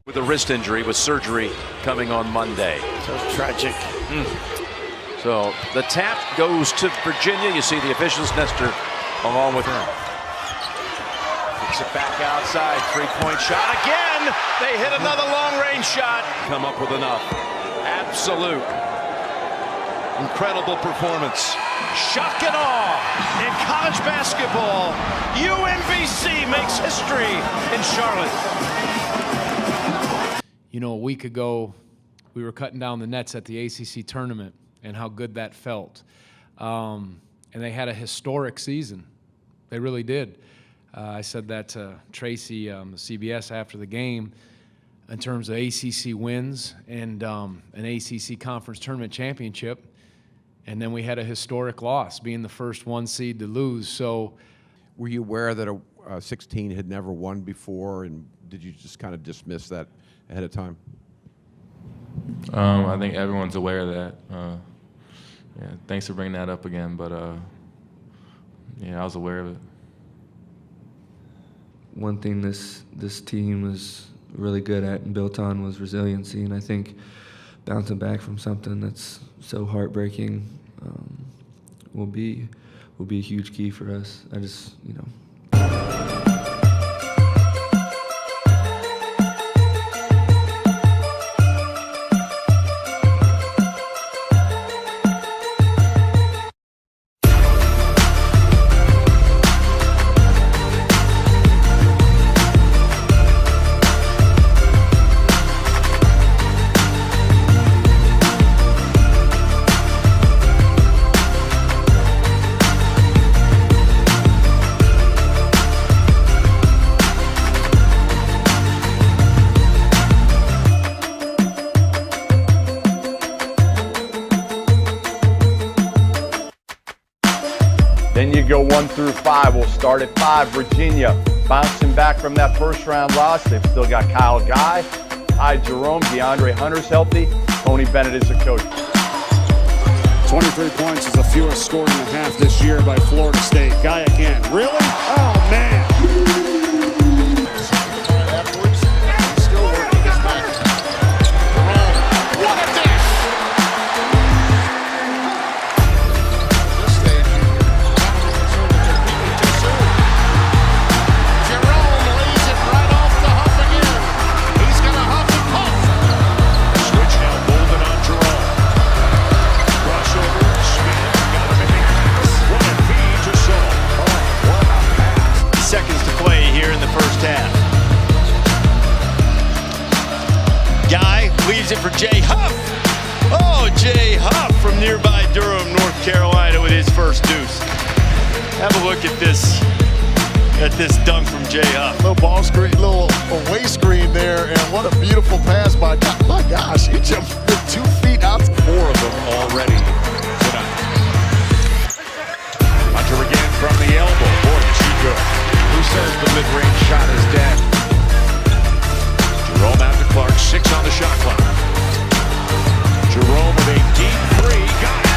With a wrist injury, with surgery coming on Monday. So tragic. So the tap goes to Virginia. You see the officials, Nestor, along with her. Kicks it back outside. Three-point shot again. They hit another long-range shot. Come up with enough. Absolute. Incredible performance. Shock and awe in college basketball. UMBC makes history in Charlotte. You know, a week ago, we were cutting down the nets at the ACC tournament and how good that felt. And they had a historic season. They really did. I said that to Tracy, CBS, after the game in terms of ACC wins and an ACC conference tournament championship. And then we had a historic loss, being the first one seed to lose. So, were you aware that a 16 had never won before, and did you just kind of dismiss that ahead of time? I think everyone's aware of that. Yeah, thanks for bringing that up again, but yeah, I was aware of it. One thing this team was really good at and built on was resiliency, and I think bouncing back from something that's so heartbreaking will be a huge key for us. I just, you know. Then you go 1 through 5. We'll start at 5. Virginia bouncing back from that first round loss. They've still got Kyle Guy, Ty Jerome, DeAndre Hunter's healthy. Tony Bennett is the coach. 23 points is the fewest scored in the half this year by Florida State. Guy again. Really? Oh, man. Still working his back. What a dish! At this stage, too soon. Jerome lays it right off the huff again. He's going to huff and puff. Switch now, Bolden on Jerome. Crossover, Smith, got him in the ass. What a feed to Shaw. Oh, what a pass. Seconds to play here in the first half. Guy leaves it for Jay Huff. Oh, Jay Huff from nearby Durham, North Carolina with his first deuce. Have a look at this dunk from Jay Huff. Little ball screen, little away screen there, and what a beautiful pass by, my gosh, he jumped 2 feet out. 4 of them already tonight. Hunter again from the elbow. Boy, is he good. Who says the mid-range shot is dead? Jerome out to Clark, 6 on the shot clock. Jerome with a deep 3. Got it.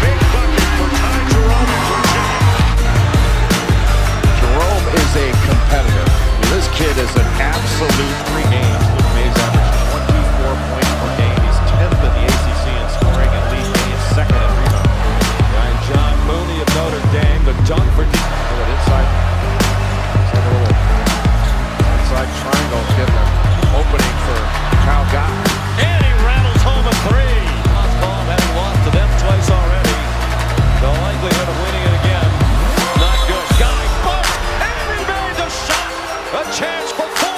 Big bucket for Ty Jerome in Virginia. Jerome is a competitor. This kid is an absolute 3 games. Luke Mays averaged 24 points per game. He's 10th in the ACC in scoring and leads is 2nd in rebounding. And John Mooney of Notre Dame, the dunk for inside. It's like a little inside triangle getting an opening for Kyle Guy. And he rattles home a 3. Osbaum having lost to them twice already. The likelihood of winning it again, not good. Guy bumped and he made the shot. A chance for 4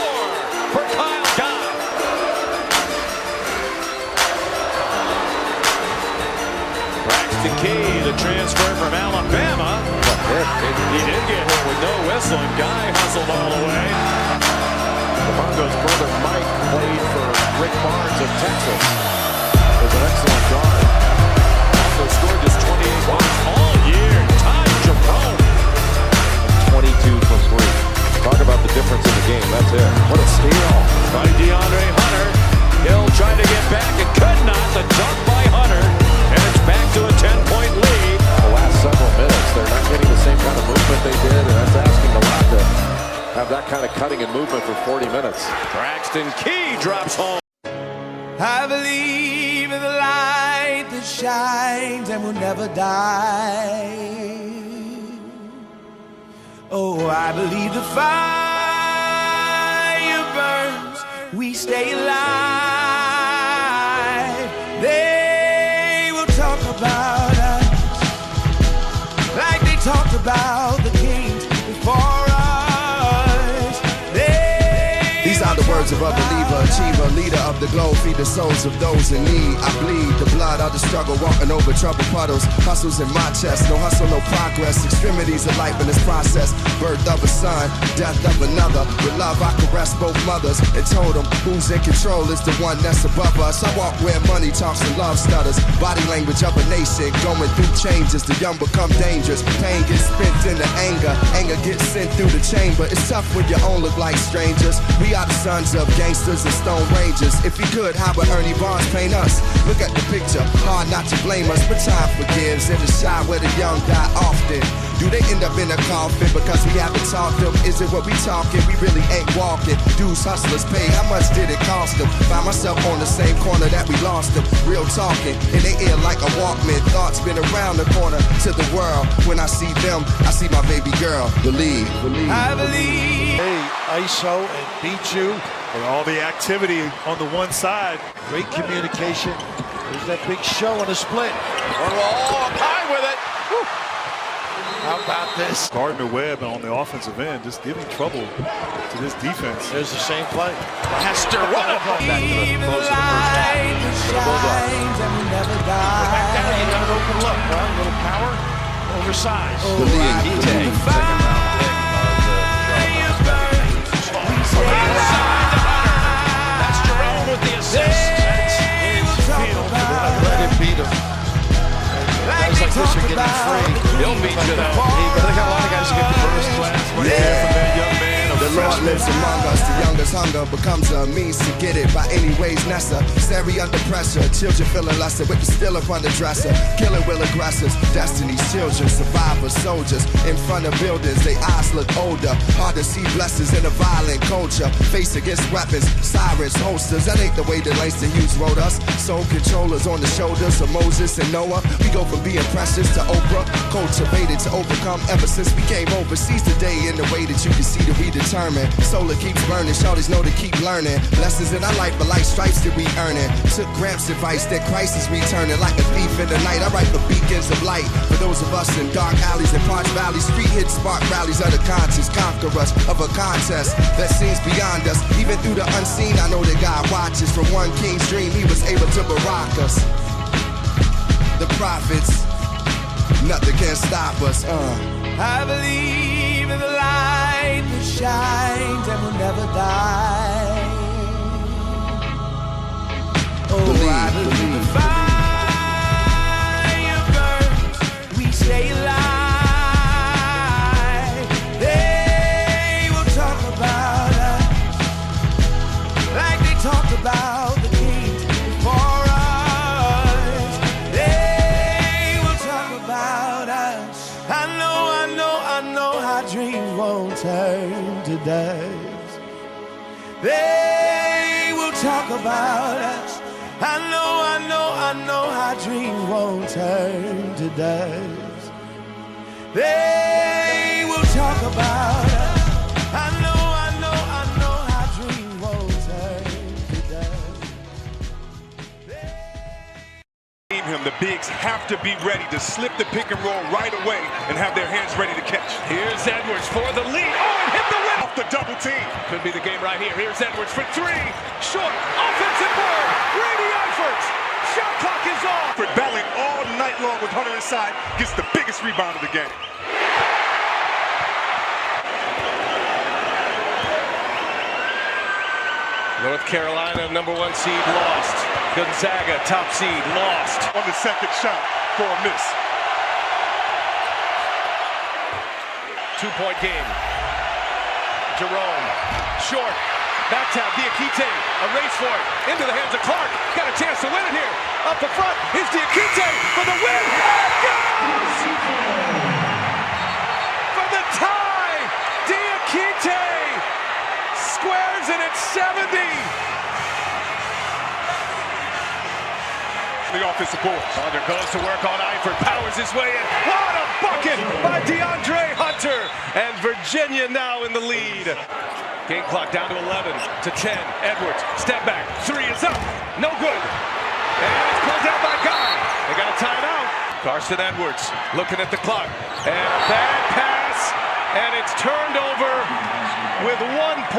for Kyle Guy. Braxton Key, the transfer from Alabama. He did get hit with no whistling. Guy hustled all the way. Mongo's brother Mike played for Rick Barnes of Texas. Was an excellent guard. Also scored just 28 points all year. Ty Jerome. 22 from 3. Talk about the difference in the game. That's it. What a steal by DeAndre Hunter. Hill trying to get back and could not. The dunk by Hunter. And it's back to a 10-point lead. The last several minutes, they're not getting the same kind of movement they did, and that's asking a lot to have that kind of cutting and movement for 40 minutes. Braxton Braxton Key drops home. I believe in the light that shines and will never die. Oh, I believe the fire burns, we stay alive. They will talk about us like they talked about the kings before us. These are the words of a believer, achiever, leader of the globe, feed the souls of those in need. I bleed the blood of the struggle, walking over troubled puddles, hustles in my chest, no hustle, no progress, extremities of life in this process, birth of a son, death of another, with love I caress both mothers, and told them who's in control is the one that's above us. I walk where money talks and love stutters, body language of a nation, going through changes, the young become dangerous, pain gets spent into anger, anger gets sent through the chamber, it's tough when you all look like strangers, we are the sons of gangsters and stone rangers. If he could, how would Ernie Barnes paint us? Look at the picture, hard not to blame us, but time forgives. In a shot where the young die often. Do they end up in a coffin because we haven't talked them? Is it what we talking? We really ain't walking. Dudes, hustlers pay, how much did it cost them? Find myself on the same corner that we lost them. Real talking, in their ear like a Walkman. Thoughts been around the corner to the world. When I see them, I see my baby girl. Believe, believe. I believe. Hey, ISO and beat you. And all the activity on the one side. Great communication. There's that big show on the split. Oh, up high with it. Whew. How about this? Gardner-Webb on the offensive end just giving trouble to this defense. There's the same play. Hester, what a play. Back to the close of the first half. For the Bulldogs. Back down, you got an open look. Well, a little power, oversized. Believe Kite, second round pick of the That's Jerome with the assist. That's his field. Let him beat him. Guys like this are getting free. He'll beat you though. But they got a lot of guys who get the first class right there from that young man. The Lord lives among us, the youngest hunger becomes a means to get it by any ways necessary under pressure. Children feeling lesser with the still up on the dresser. Killing will aggressors, destiny's children, survivors, soldiers. In front of buildings, they eyes look older. Hard to see blessings in a violent culture. Face against weapons, sirens, holsters. That ain't the way that Langston Hughes wrote us. Soul controllers on the shoulders of Moses and Noah. We go from being precious to Oprah. Cultivated to overcome ever since we came overseas today in the way that you can see that we determined. Solar keeps burning, shorties know to keep learning. Lessons in our life, but like stripes that we earning. Took Gramps' advice that Christ is returning. Like a thief in the night, I write for beacons of light. For those of us in dark alleys and parched valleys, street hits spark rallies of the conscious, conquer us of a contest that seems beyond us. Even through the unseen, I know that God watches. From one king's dream, he was able to barack us. The prophets, nothing can stop us. I believe in the light that shines and will never die. Oh, I believe the fire burns, we stay alive. They will talk about us like they talked about the kings before us. They will talk about us. I know our dreams won't turn to dust. They will talk about us. I know our dreams won't turn to dust. They will talk about us. I know our dreams won't turn to dust. Him, the bigs have to be ready to slip the pick and roll right away and have their hands ready to catch. Here's Edwards for the lead. Oh, and hit the win. Off the double team. Could be the game right here. Here's Edwards for three. Short. Offensive board. Brady Eifert. Shot clock is off. For battling all night long with Hunter inside, gets the biggest rebound of the game. North Carolina, number 1 seed, lost. Gonzaga, top seed, lost. On the second shot for a miss. 2-point game. Jerome, short. Back tap, Diakite, a race for it. Into the hands of Clark. Got a chance to win it here. Up the front, here's Diakite for the win. Goes! For the tie, Diakite squares, and it's 70. The offensive board. Saunders goes to work on Eifert, powers his way in. What a bucket by DeAndre Hunter. And Virginia now in the lead. Game clock down to 11 to 10. Edwards, step back, three is up, no good. And it's pulled down by Guy. They got a timeout. Carson Edwards looking at the clock. And a bad pass, and it's turned over with 1.8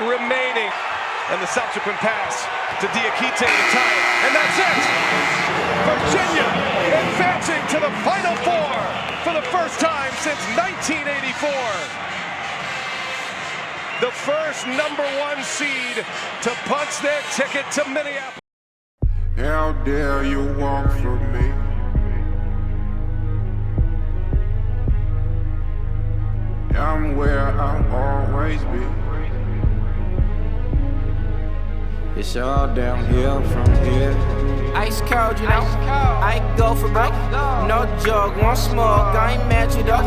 remaining. And the subsequent pass to Diakite to tie it. And that's it! Virginia advancing to the Final Four for the first time since 1984. The first #1 seed to punch their ticket to Minneapolis. How dare you walk from me? I'm where I'll always be. It's all downhill from here. Ice cold, you know. I go for broke. No joke, won't smoke. I ain't mad you though.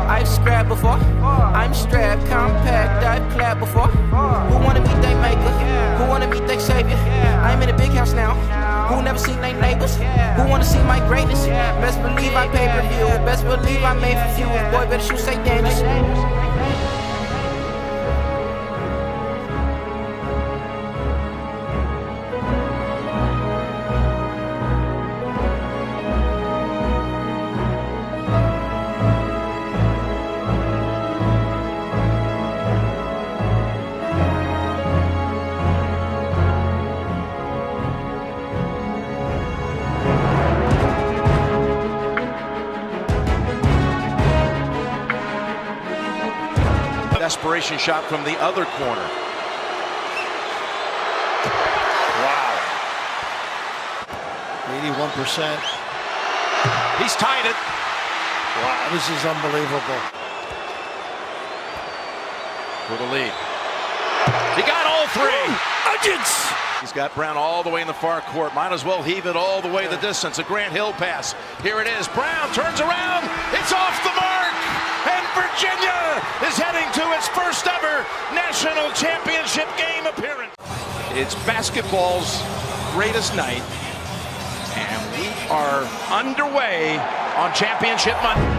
I've scrapped before. I'm strapped, compact. I've clapped before. Who wanna meet they maker? Who wanna meet they savior? I'm in a big house now. Who never seen they neighbors? Who wanna see my greatness? Best believe I pay per view. Best believe I made for few. Boy, better shoot, say dangerous. Desperation shot from the other corner. Wow. 81%. He's tied it. Wow, this is unbelievable. For the lead. He got all three. Urgence. He's got Brown all the way in the far court. Might as well heave it all the way the distance. A Grant Hill pass. Here it is. Brown turns around. It's off the mark. And Virginia is heading to its first ever national championship game appearance. It's basketball's greatest night. And we are underway on Championship Monday.